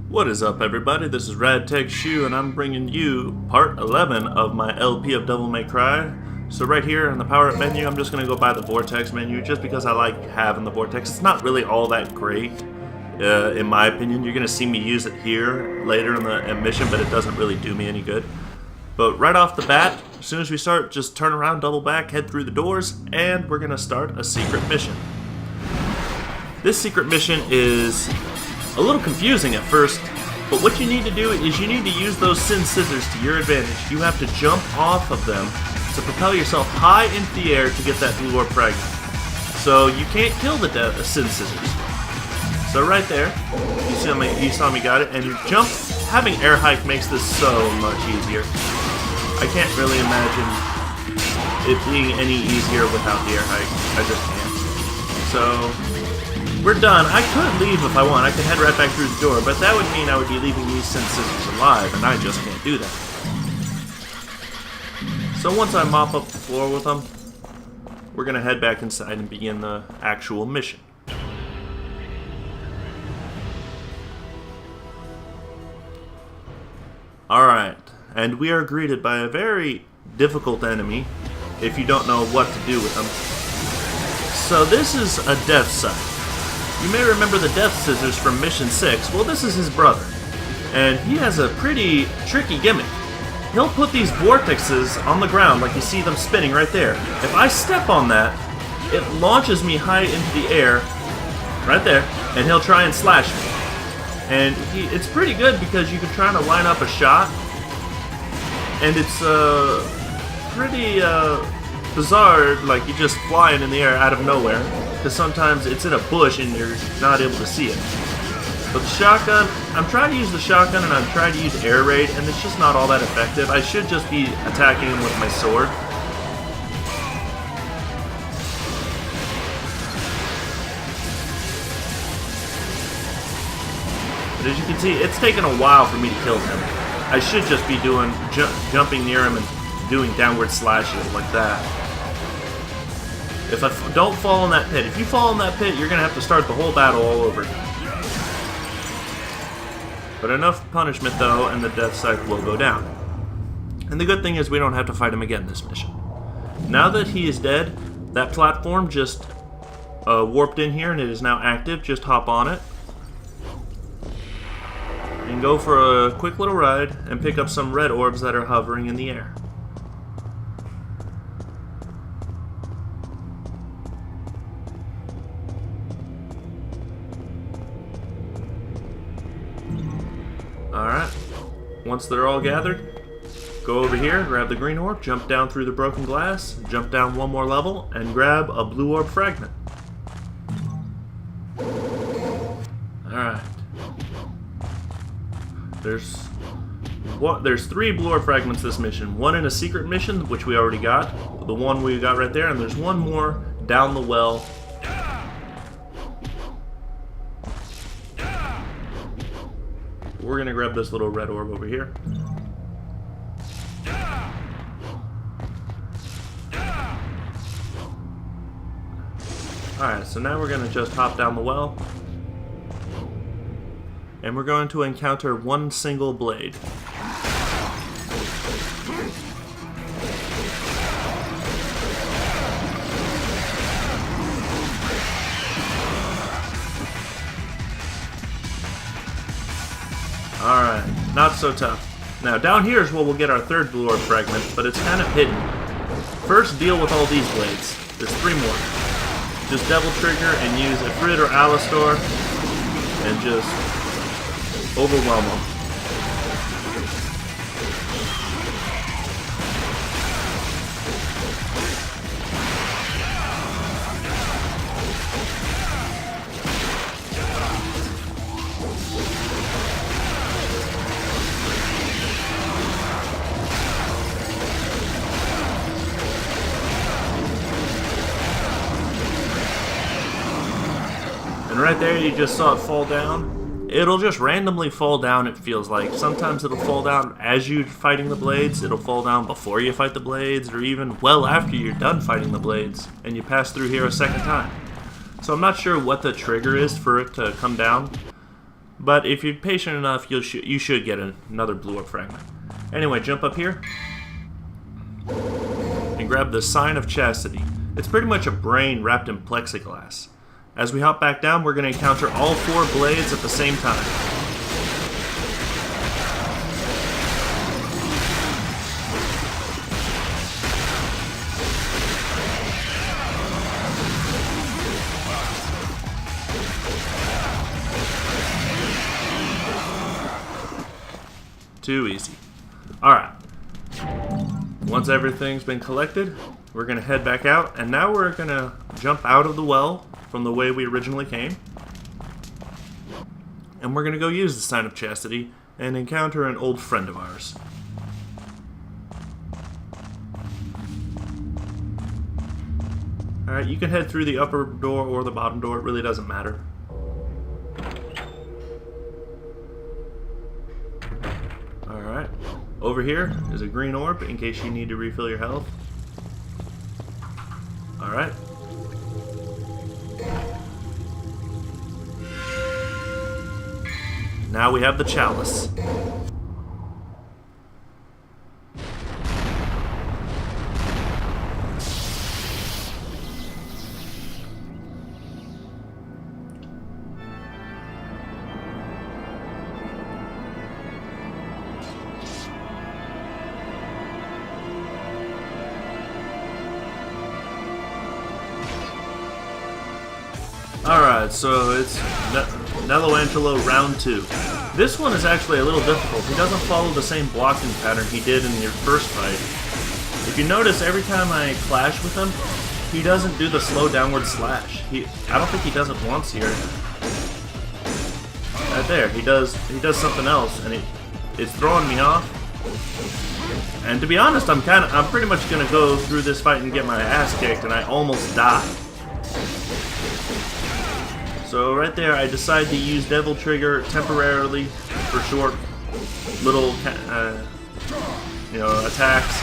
What is up, everybody? This is RadTechShoe, and I'm bringing you part 11 of my LP of Devil May Cry. So right here in the Power Up menu, I'm just going to go by the Vortex menu, just because I like having the Vortex. It's not really all that great, in my opinion. You're going to see me use it here later in the mission, but it doesn't really do me any good. But right off the bat, as soon as we start, just turn around, double back, head through the doors, and we're going to start a secret mission. This secret mission is a little confusing at first, but what you need to do is you need to use those Sin Scissors to your advantage. You have to jump off of them to propel yourself high into the air to get that Blue Orb Fragment. So you can't kill the Sin Scissors. So right there, you saw me got it, and jump. Having air hike makes this so much easier. I can't really imagine it being any easier without the air hike. I just can't. So we're done. I could leave if I want. I could head right back through the door, but that would mean I would be leaving these Sin Scissors alive, and I just can't do that. So once I mop up the floor with them, we're going to head back inside and begin the actual mission. Alright, and we are greeted by a very difficult enemy if you don't know what to do with them. So this is a death site. You may remember the Death Scissors from Mission 6. Well, this is his brother, and he has a pretty tricky gimmick. He'll put these vortexes on the ground like you see them spinning right there. If I step on that, it launches me high into the air, right there, and he'll try and slash me. And it's pretty good because you can try to line up a shot, and it's pretty bizarre, like you just flying in the air out of nowhere. Because sometimes it's in a bush and you're not able to see it. But the shotgun, I'm trying to use the shotgun and I'm trying to use air raid, and it's just not all that effective. I should just be attacking him with my sword. But as you can see, it's taken a while for me to kill him. I should just be doing jumping near him and doing downward slashes like that. If I don't fall in that pit. If you fall in that pit, you're going to have to start the whole battle all over. But enough punishment, though, and the death site will go down. And the good thing is we don't have to fight him again this mission. Now that he is dead, that platform just warped in here, and it is now active. Just hop on it. And go for a quick little ride, and pick up some red orbs that are hovering in the air. Alright, once they're all gathered, go over here, grab the green orb, jump down through the broken glass, jump down one more level, and grab a Blue Orb Fragment. Alright. There's 3 Blue Orb Fragments this mission. One in a secret mission, which we already got, the one we got right there, and there's one more down the well. We're going to grab this little red orb over here. Alright, so now we're going to just hop down the well. And we're going to encounter one single blade. Alright, not so tough. Now, down here is where we'll get our third Blue Orb Fragment, but it's kind of hidden. First, deal with all these blades. There's 3 more. Just double trigger and use Ifrit or Alistor, and just overwhelm them. And right there, you just saw it fall down. It'll just randomly fall down, it feels like. Sometimes it'll fall down as you're fighting the blades, it'll fall down before you fight the blades, or even well after you're done fighting the blades, and you pass through here a second time. So I'm not sure what the trigger is for it to come down, But if you're patient enough, you should get another Blue Orb Fragment. Anyway, jump up here and grab the Sign of Chastity. It's pretty much a brain wrapped in plexiglass. As we hop back down, we're going to encounter all 4 blades at the same time. Too easy. Alright. Once everything's been collected, we're going to head back out, and now we're going to jump out of the well from the way we originally came. And we're going to go use the Sign of Chastity and encounter an old friend of ours. Alright, you can head through the upper door or the bottom door, it really doesn't matter. Alright, over here is a green orb in case you need to refill your health. Alright. Now we have the chalice. Alright, so it's Nello Angelo round 2. This one is actually a little difficult. He doesn't follow the same blocking pattern he did in your first fight. If you notice, every time I clash with him, he doesn't do the slow downward slash. I don't think he does it once here. Right there, he does something else, and it's throwing me off. And to be honest, I'm pretty much gonna go through this fight and get my ass kicked, and I almost die. So right there, I decide to use Devil Trigger temporarily for short little, attacks,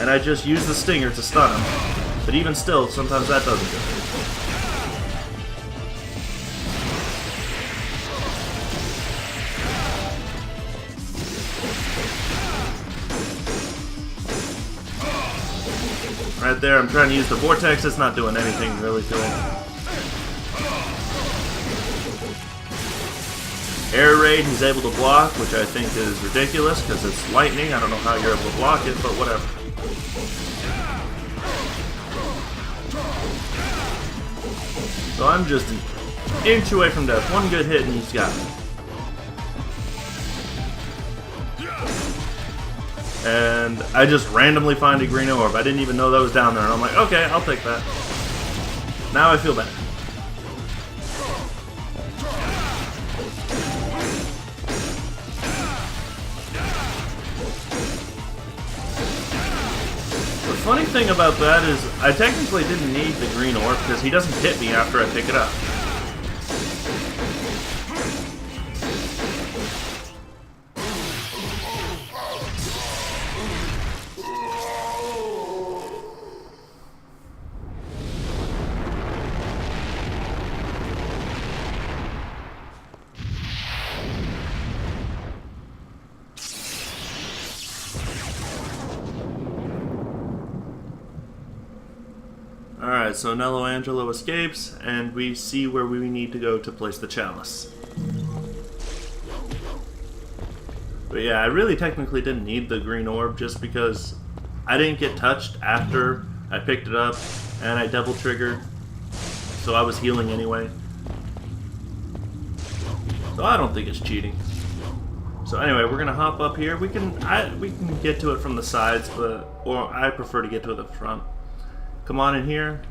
and I just use the Stinger to stun him. But even still, sometimes that doesn't do it. Right there, I'm trying to use the Vortex. It's not doing anything really to it. Air Raid, he's able to block, which I think is ridiculous because it's lightning. I don't know how you're able to block it, but whatever. So I'm just an inch away from death. One good hit and he's got me. And I just randomly find a green orb. I didn't even know that was down there. And I'm like, okay, I'll take that. Now I feel bad. The funny thing about that is I technically didn't need the green orb because he doesn't hit me after I pick it up. Alright, so Nello Angelo escapes, and we see where we need to go to place the chalice. But yeah, I really technically didn't need the green orb just because I didn't get touched after I picked it up, and I double triggered, so I was healing anyway. So I don't think it's cheating. So anyway, we're gonna hop up here. We can get to it from the sides, or I prefer to get to it at the front. Come on in here,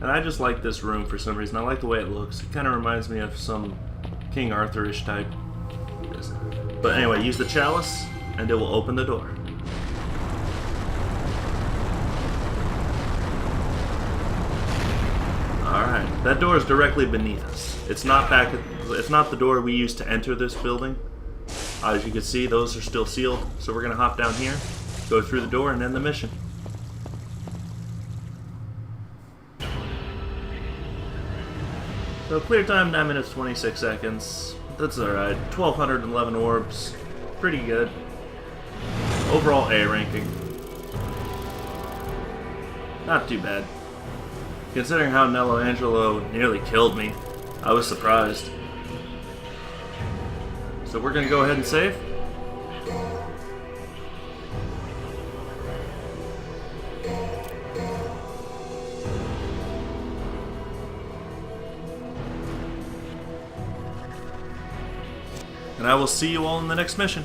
and I just like this room for some reason. I like the way it looks. It kind of reminds me of some King Arthur-ish type. But anyway, use the chalice, and it will open the door. Alright, that door is directly beneath us. It's not the door we used to enter this building. As you can see, those are still sealed. So we're going to hop down here, go through the door, and end the mission. So clear time 9 minutes 26 seconds. That's alright. 1211 orbs. Pretty good. Overall A ranking. Not too bad. Considering how Nello Angelo nearly killed me, I was surprised. So we're gonna go ahead and save. And I will see you all in the next mission.